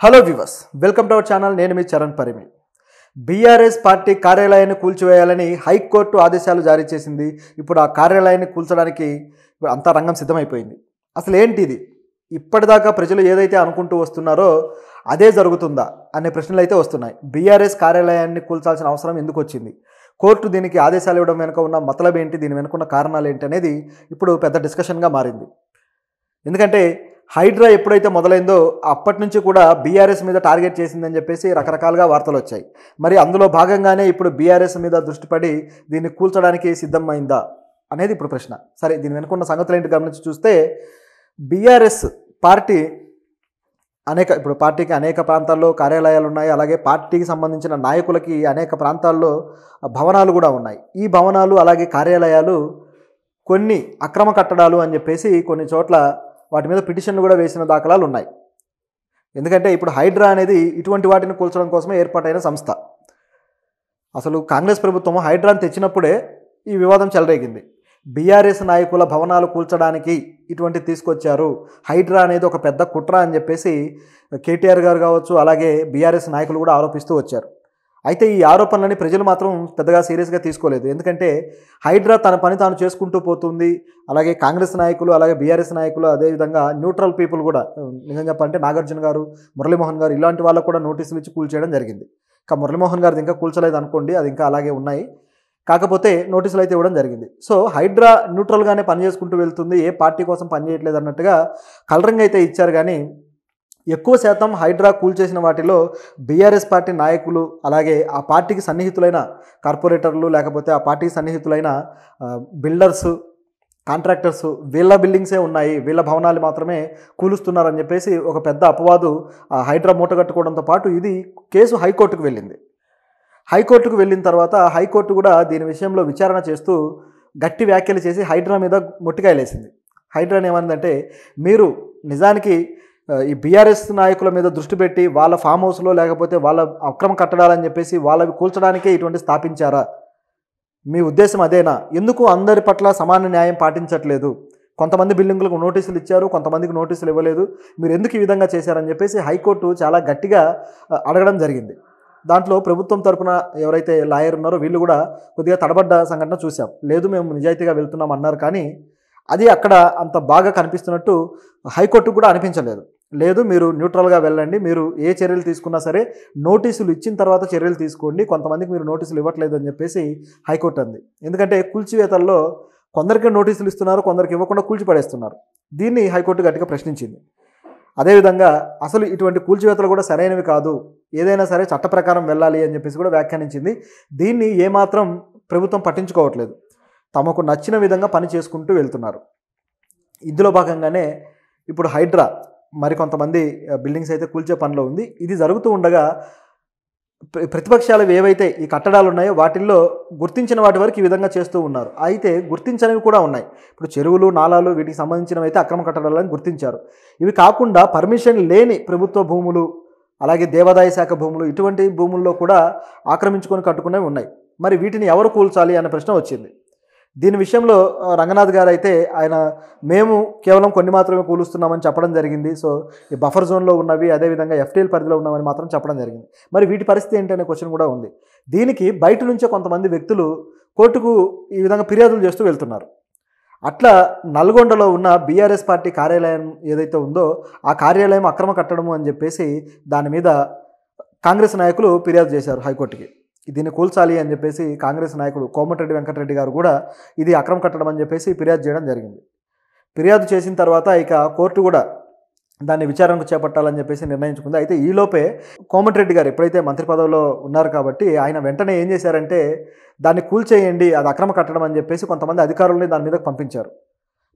Hello viewers, welcome to our channel. నేను మీ Charan Parimi. BRS party కార్యాలయాన్ని కూల్చివేయాలని high court ఆదేశాలు జారీ చేసింది. ఇప్పుడు ఆ కార్యాలయాన్ని కూల్చడానికి అంతా రంగం సిద్ధమైపోయింది. అసలు ఏంటి ఇది? ఇప్పటిదాకా ప్రజలు ఏదైతే అనుకుంటూ వస్తున్నారో అదే జరుగుతుందా అనే ప్రశ్నలు అయితే వస్తున్నాయి. బీఆర్ఎస్ కార్యాలయాన్ని కూల్చాల్సిన అవసరం ఎందుకు వచ్చింది? కోర్టు దీనికి ఆదేశాలు ఇవ్వడం వెనుక ఉన్న మతలబ్ ఏంటి, దీని వెనుక ఉన్న కారణాలు ఏంటి అనేది ఇప్పుడు పెద్ద డిస్కషన్గా మారింది. ఎందుకంటే హైడ్రా ఎప్పుడైతే మొదలైందో అప్పటి నుంచి కూడా బీఆర్ఎస్ మీద టార్గెట్ చేసిందని చెప్పేసి రకరకాలుగా వార్తలు వచ్చాయి. మరి అందులో భాగంగానే ఇప్పుడు బీఆర్ఎస్ మీద దృష్టి పడి దీన్ని కూల్చడానికి సిద్ధమైందా అనేది ఇప్పుడు ప్రశ్న. సరే, దీని వెనుకున్న సంగతులు ఏంటి గమనించి చూస్తే, బీఆర్ఎస్ పార్టీ ఇప్పుడు పార్టీకి అనేక ప్రాంతాల్లో కార్యాలయాలు ఉన్నాయి. అలాగే పార్టీకి సంబంధించిన నాయకులకి అనేక ప్రాంతాల్లో భవనాలు కూడా ఉన్నాయి. ఈ భవనాలు అలాగే కార్యాలయాలు కొన్ని అక్రమ కట్టడాలు అని చెప్పేసి కొన్ని చోట్ల వాటి మీద పిటిషన్లు కూడా వేసిన దాఖలాలు ఉన్నాయి. ఎందుకంటే ఇప్పుడు హైడ్రా అనేది ఇటువంటి వాటిని కూల్చడం కోసమే ఏర్పాటైన సంస్థ. అసలు కాంగ్రెస్ ప్రభుత్వం హైడ్రాని తెచ్చినప్పుడే ఈ వివాదం చెలరేగింది. బీఆర్ఎస్ నాయకుల భవనాలు కూల్చడానికి ఇటువంటి తీసుకొచ్చారు, హైడ్రా అనేది ఒక పెద్ద కుట్ర అని చెప్పేసి కేటీఆర్ గారు కావచ్చు, అలాగే బీఆర్ఎస్ నాయకులు కూడా ఆరోపిస్తూ వచ్చారు. అయితే ఈ ఆరోపణలని ప్రజలు మాత్రం పెద్దగా సీరియస్గా తీసుకోలేదు. ఎందుకంటే హైడ్రా తన పని తాను చేసుకుంటూ పోతుంది. అలాగే కాంగ్రెస్ నాయకులు, అలాగే బీఆర్ఎస్ నాయకులు, అదేవిధంగా న్యూట్రల్ పీపుల్ కూడా, నిజం చెప్పాలంటే నాగార్జున గారు, మురళీమోహన్ గారు ఇలాంటి వాళ్ళకు కూడా నోటీసులు ఇచ్చి కూల్చేయడం జరిగింది. ఇంకా మురళీమోహన్ గారిది ఇంకా కూల్చలేదు అనుకోండి, అది ఇంకా అలాగే ఉన్నాయి. కాకపోతే నోటీసులు అయితే ఇవ్వడం జరిగింది. సో హైడ్రా న్యూట్రల్గానే పనిచేసుకుంటూ వెళ్తుంది, ఏ పార్టీ కోసం పనిచేయట్లేదు అన్నట్టుగా కలరింగ్ అయితే ఇచ్చారు. కానీ ఎక్కువ శాతం హైడ్రా కూల్చేసిన వాటిలో బీఆర్ఎస్ పార్టీ నాయకులు, అలాగే ఆ పార్టీకి సన్నిహితులైన కార్పొరేటర్లు, లేకపోతే ఆ పార్టీకి సన్నిహితులైన బిల్డర్స్, కాంట్రాక్టర్స్, వీళ్ళ బిల్డింగ్సే ఉన్నాయి, వీళ్ళ భవనాలు మాత్రమే కూలుస్తున్నారని చెప్పేసి ఒక పెద్ద అపవాదు హైడ్రా మూటగట్టుకోవడంతో పాటు ఇది కేసు హైకోర్టుకు వెళ్ళింది. హైకోర్టుకు వెళ్ళిన తర్వాత హైకోర్టు కూడా దీని విషయంలో విచారణ చేస్తూ గట్టి వ్యాఖ్యలు చేసి హైడ్రా మీద మొట్టికాయలేసింది. హైడ్రాని ఏమందంటే, మీరు నిజానికి ఈ బీఆర్ఎస్ నాయకుల మీద దృష్టి పెట్టి వాళ్ళ ఫామ్ హౌస్లో లేకపోతే వాళ్ళ అక్రమ కట్టడాలని చెప్పేసి వాళ్ళవి కూల్చడానికే ఇటువంటి స్థాపించారా? మీ ఉద్దేశం అదేనా? ఎందుకు అందరి పట్ల సమాన న్యాయం పాటించట్లేదు? కొంతమంది బిల్డింగులకు నోటీసులు ఇచ్చారు, కొంతమందికి నోటీసులు ఇవ్వలేదు, మీరు ఎందుకు ఈ విధంగా చేశారని చెప్పేసి హైకోర్టు చాలా గట్టిగా అడగడం జరిగింది. దాంట్లో ప్రభుత్వం తరపున ఎవరైతే లాయర్ ఉన్నారో వీళ్ళు కూడా కొద్దిగా తడబడ్డ సంఘటన చూసాం. లేదు, మేము నిజాయితీగా వెళ్తున్నాం అన్నారు. కానీ అది అక్కడ అంత బాగా కనిపిస్తున్నట్టు హైకోర్టు కూడా అనిపించలేదు. లేదు, మీరు న్యూట్రల్గా వెళ్ళండి, మీరు ఏ చర్యలు తీసుకున్నా సరే నోటీసులు ఇచ్చిన తర్వాత చర్యలు తీసుకోండి, కొంతమందికి మీరు నోటీసులు ఇవ్వట్లేదు అని చెప్పేసి హైకోర్టు అంది. ఎందుకంటే కూల్చివేతల్లో కొందరికి నోటీసులు ఇస్తున్నారు, కొందరికి ఇవ్వకుండా కూల్చిపడేస్తున్నారు. దీన్ని హైకోర్టు గట్టిగా ప్రశ్నించింది. అదేవిధంగా అసలు ఇటువంటి కూల్చివేతలు కూడా సరైనవి కాదు, ఏదైనా సరే చట్ట ప్రకారం వెళ్ళాలి అని చెప్పేసి కూడా వ్యాఖ్యానించింది. దీన్ని ఏమాత్రం ప్రభుత్వం పట్టించుకోవట్లేదు, తమకు నచ్చిన విధంగా పని చేసుకుంటూ వెళ్తున్నారు. ఇందులో భాగంగానే ఇప్పుడు హైడ్రా మరికొంతమంది బిల్డింగ్స్ అయితే కూల్చే పనిలో ఉంది. ఇది జరుగుతూ ఉండగా ప్రతిపక్షాలు ఏవైతే ఈ కట్టడాలు ఉన్నాయో వాటిల్లో గుర్తించిన వాటి వరకు ఈ విధంగా చేస్తూ ఉన్నారు. అయితే గుర్తించనివి కూడా ఉన్నాయి. ఇప్పుడు చెరువులు, నాలాలు వీటికి సంబంధించినవి అయితే అక్రమ కట్టడాలని గుర్తించారు. ఇవి కాకుండా పర్మిషన్ లేని ప్రభుత్వ భూములు, అలాగే దేవాదాయ శాఖ భూములు, ఇటువంటి భూముల్లో కూడా ఆక్రమించుకొని కట్టుకునేవి ఉన్నాయి. మరి వీటిని ఎవరు కూల్చాలి అనే ప్రశ్న వచ్చింది. దీని విషయంలో రంగనాథ్ గారు అయితే మేము కేవలం కొన్ని మాత్రమే కూలుస్తున్నామని చెప్పడం జరిగింది. సో ఈ బఫర్ జోన్లో ఉన్నవి, అదేవిధంగా ఎఫ్టీఎల్ పరిధిలో ఉన్నవని మాత్రం చెప్పడం జరిగింది. మరి వీటి పరిస్థితి ఏంటనే క్వశ్చన్ కూడా ఉంది. దీనికి బయట నుంచే కొంతమంది వ్యక్తులు కోర్టుకు ఈ విధంగా ఫిర్యాదులు చేస్తూ వెళ్తున్నారు. అట్లా నల్గొండలో ఉన్న బీఆర్ఎస్ పార్టీ కార్యాలయం ఏదైతే ఉందో ఆ కార్యాలయం అక్రమ కట్టడము అని చెప్పేసి దాని మీద కాంగ్రెస్ నాయకులు ఫిర్యాదు చేశారు హైకోర్టుకి. దీన్ని కూల్చాలి అని చెప్పేసి కాంగ్రెస్ నాయకుడు కోమటిరెడ్డి వెంకటరెడ్డి గారు కూడా ఇది అక్రమ కట్టడం అని చెప్పేసి ఫిర్యాదు చేయడం జరిగింది. ఫిర్యాదు చేసిన తర్వాత ఇక కోర్టు కూడా దాన్ని విచారణకు చేపట్టాలని చెప్పేసి నిర్ణయించుకుంది. అయితే ఈలోపే కోమటిరెడ్డి గారు ఎప్పుడైతే మంత్రి పదవిలో ఉన్నారు కాబట్టి ఆయన వెంటనే ఏం చేశారంటే, దాన్ని కూల్చేయండి, అది అక్రమ కట్టడం అని చెప్పేసి కొంతమంది అధికారులని దాని మీద పంపించారు.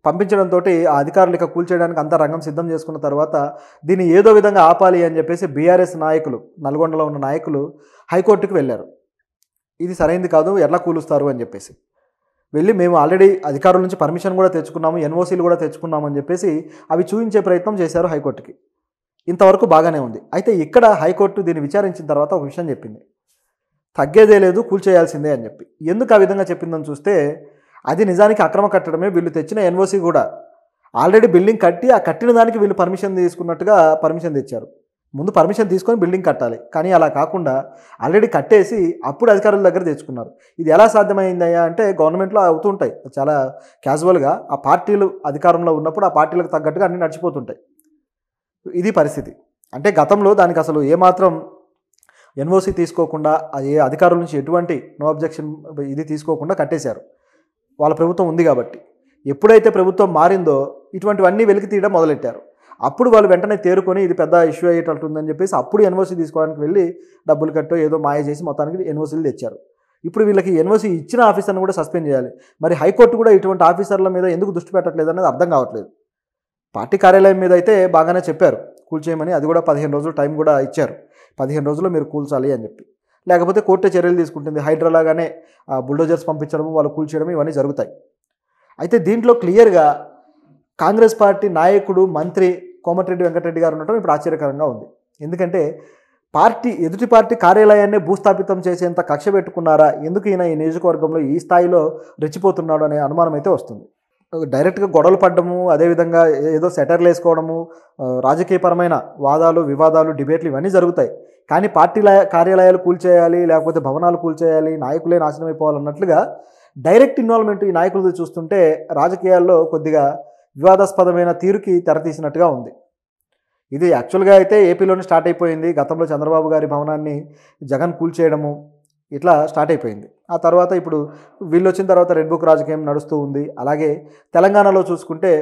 పంపించడంతో ఆ అధికారులు ఇక కూల్చేయడానికి అంతా రంగం సిద్ధం చేసుకున్న తర్వాత దీన్ని ఏదో విధంగా ఆపాలి అని చెప్పేసి బీఆర్ఎస్ నాయకులు, నల్గొండలో ఉన్న నాయకులు హైకోర్టుకు వెళ్ళారు. ఇది సరైనది కాదు, ఎలా కూలుస్తారు అని చెప్పేసి వెళ్ళి మేము ఆల్రెడీ అధికారుల నుంచి పర్మిషన్ కూడా తెచ్చుకున్నాము, ఎన్ఓసీలు కూడా తెచ్చుకున్నాము అని చెప్పేసి అవి చూపించే ప్రయత్నం చేశారు హైకోర్టుకి. ఇంతవరకు బాగానే ఉంది. అయితే ఇక్కడ హైకోర్టు దీన్ని విచారించిన తర్వాత ఒక విషయం చెప్పింది, తగ్గేదే లేదు, కూల్చేయాల్సిందే అని చెప్పి. ఎందుకు ఆ విధంగా చెప్పిందని చూస్తే, అది నిజానికి అక్రమ కట్టడమే. వీళ్ళు తెచ్చిన ఎన్ఓసీ కూడా ఆల్రెడీ బిల్డింగ్ కట్టి ఆ కట్టిన దానికి వీళ్ళు పర్మిషన్ తీసుకున్నట్టుగా పర్మిషన్ తెచ్చారు. ముందు పర్మిషన్ తీసుకొని బిల్డింగ్ కట్టాలి. కానీ అలా కాకుండా ఆల్రెడీ కట్టేసి అప్పుడు అధికారుల దగ్గర తెచ్చుకున్నారు. ఇది ఎలా సాధ్యమైందయ్యా అంటే గవర్నమెంట్‌లో అవుతుంటాయి. చాలా క్యాజువల్‌గా ఆ పార్టీలు అధికారంలో ఉన్నప్పుడు ఆ పార్టీలకు తగ్గట్టుగా అన్నీ నడిచిపోతుంటాయి. ఇది పరిస్థితి. అంటే గతంలో దానికి అసలు ఏమాత్రం ఎన్ఓసి తీసుకోకుండా ఏ అధికారుల నుంచి ఎటువంటి నో అబ్జెక్షన్ ఇది తీసుకోకుండా కట్టేశారు. వాళ్ళ ప్రభుత్వం ఉంది కాబట్టి. ఎప్పుడైతే ప్రభుత్వం మారిందో ఇటువంటివన్నీ వెలికి తీయడం మొదలెట్టారు. అప్పుడు వాళ్ళు వెంటనే తేరుకొని ఇది పెద్ద ఇష్యూ అయ్యేటట్టుందని చెప్పేసి అప్పుడు ఎన్ఓసి తీసుకోవడానికి వెళ్ళి డబ్బులు కట్టో ఏదో మాయ చేసి మొత్తానికి ఎన్ఓసీలు తెచ్చారు. ఇప్పుడు వీళ్ళకి ఎన్ఓసి ఇచ్చిన ఆఫీసర్ని కూడా సస్పెండ్ చేయాలి. మరి హైకోర్టు కూడా ఇటువంటి ఆఫీసర్ల మీద ఎందుకు దృష్టి పెట్టట్లేదు అనేది అర్థం కావట్లేదు. పార్టీ కార్యాలయం మీద అయితే బాగానే చెప్పారు కూల్చేయమని. అది కూడా 15 రోజులు టైం కూడా ఇచ్చారు. 15 రోజుల్లో మీరు కూల్చాలి అని చెప్పి. లేకపోతే కోర్టే చర్యలు తీసుకుంటుంది. హైడ్రాలాగానే బుల్డోజర్స్ పంపించడం, వాళ్ళు కూల్చేయడం ఇవన్నీ జరుగుతాయి. అయితే దీంట్లో క్లియర్గా కాంగ్రెస్ పార్టీ నాయకుడు, మంత్రి కోమటిరెడ్డి వెంకటరెడ్డి గారు ఉండటం ఇప్పుడు ఆశ్చర్యకరంగా ఉంది. ఎందుకంటే ఎదుటి పార్టీ కార్యాలయాన్ని భూస్థాపితం చేసేంత కక్ష పెట్టుకున్నారా? ఎందుకు ఈయన ఈ నియోజకవర్గంలో ఈ స్థాయిలో రెచ్చిపోతున్నాడు అనే అనుమానం అయితే వస్తుంది. డైరెక్ట్గా గొడవలు పడ్డము, అదేవిధంగా ఏదో సెటర్లు వేసుకోవడము, రాజకీయపరమైన వాదాలు, వివాదాలు, డిబేట్లు ఇవన్నీ జరుగుతాయి. కానీ కార్యాలయాలు కూల్చేయాలి, లేకపోతే భవనాలు కూల్చేయాలి, నాయకులే నాశనం అయిపోవాలన్నట్లుగా డైరెక్ట్ ఇన్వాల్వ్మెంట్ ఈ నాయకులది చూస్తుంటే రాజకీయాల్లో కొద్దిగా వివాదాస్పదమైన తీరుకి తెరతీసినట్టుగా ఉంది. ఇది యాక్చువల్గా అయితే ఏపీలోనే స్టార్ట్ అయిపోయింది. గతంలో చంద్రబాబు గారి భవనాన్ని జగన్ కూల్చేయడము ఇట్లా స్టార్ట్ అయిపోయింది. ఆ తర్వాత ఇప్పుడు వీళ్ళు వచ్చిన తర్వాత రెడ్ బుక్ రాజకీయం నడుస్తూ ఉంది. అలాగే తెలంగాణలో చూసుకుంటే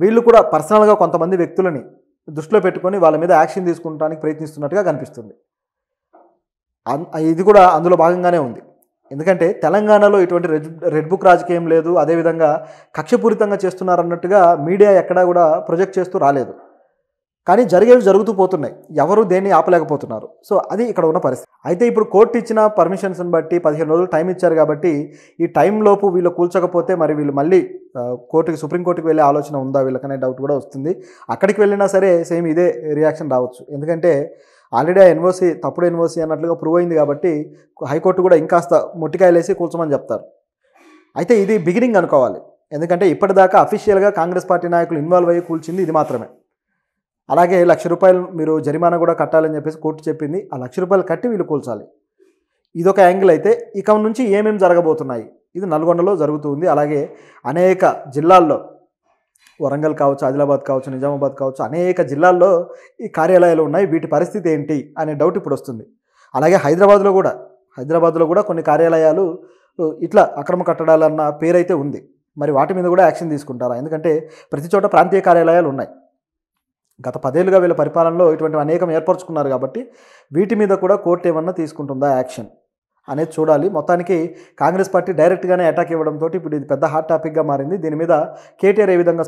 వీళ్ళు కూడా పర్సనల్గా కొంతమంది వ్యక్తులని దృష్టిలో పెట్టుకొని వాళ్ళ మీద యాక్షన్ తీసుకుంటానికి ప్రయత్నిస్తున్నట్టుగా కనిపిస్తుంది. ఇది కూడా అందులో భాగంగానే ఉంది. ఎందుకంటే తెలంగాణలో ఇటువంటి రెడ్ బుక్ రాజకీయం లేదు, అదేవిధంగా కక్షపూరితంగా చేస్తున్నారన్నట్టుగా మీడియా ఎక్కడా కూడా ప్రొజెక్ట్ చేస్తూ రాలేదు. కానీ జరిగేవి జరుగుతూ పోతున్నాయి. ఎవరు దేన్ని ఆపలేకపోతున్నారు. సో అది ఇక్కడ ఉన్న పరిస్థితి. అయితే ఇప్పుడు కోర్టు ఇచ్చిన పర్మిషన్స్ని బట్టి 15 రోజులు టైం ఇచ్చారు కాబట్టి ఈ టైంలోపు వీళ్ళు కూల్చకపోతే మరి వీళ్ళు మళ్ళీ సుప్రీంకోర్టుకి వెళ్ళే ఆలోచన ఉందా వీళ్ళకనే డౌట్ కూడా వస్తుంది. అక్కడికి వెళ్ళినా సరే సేమ్ ఇదే రియాక్షన్ రావచ్చు. ఎందుకంటే ఆల్రెడీ ఆ ఎన్ఓసి తప్పుడు ఎన్ఓసి అన్నట్లుగా ప్రూవ్ అయింది కాబట్టి హైకోర్టు కూడా ఇంకాస్త మొట్టికాయలేసి కూల్చమని చెప్తారు. అయితే ఇది బిగినింగ్ అనుకోవాలి. ఎందుకంటే ఇప్పటిదాకా అఫీషియల్గా కాంగ్రెస్ పార్టీ నాయకులు ఇన్వాల్వ్ అయ్యి కూల్చింది ఇది మాత్రమే. అలాగే ₹1,00,000 మీరు జరిమానా కూడా కట్టాలని చెప్పేసి కోర్టు చెప్పింది. ఆ ₹1,00,000 కట్టి వీళ్ళు కూల్చాలి. ఇదొక యాంగిల్. అయితే ఇక నుంచి ఏమేమి జరగబోతున్నాయి? ఇది నల్గొండలో జరుగుతుంది. అలాగే అనేక జిల్లాల్లో వరంగల్ కావచ్చు, ఆదిలాబాద్ కావచ్చు, నిజామాబాద్ కావచ్చు, అనేక జిల్లాల్లో ఈ కార్యాలయాలు ఉన్నాయి. వీటి పరిస్థితి ఏంటి అనే డౌట్ ఇప్పుడు వస్తుంది. అలాగే హైదరాబాద్లో కూడా కొన్ని కార్యాలయాలు ఇట్లా అక్రమ కట్టడాలన్న పేరైతే ఉంది. మరి వాటి మీద కూడా యాక్షన్ తీసుకుంటారా? ఎందుకంటే ప్రతి చోట ప్రాంతీయ కార్యాలయాలు ఉన్నాయి. గత 10 ఏళ్ళుగా వీళ్ళ పరిపాలనలో ఇటువంటివి అనేకం ఏర్పరచుకున్నారు కాబట్టి వీటి మీద కూడా కోర్టు ఏమన్నా తీసుకుంటుందా యాక్షన్ అనేది చూడాలి. మొత్తానికి కాంగ్రెస్ పార్టీ డైరెక్ట్గానే అటాక్ ఇవ్వడంతో ఇప్పుడు ఇది పెద్ద హాట్ టాపిక్గా మారింది. దీని మీద కేటీఆర్ ఏ విధంగా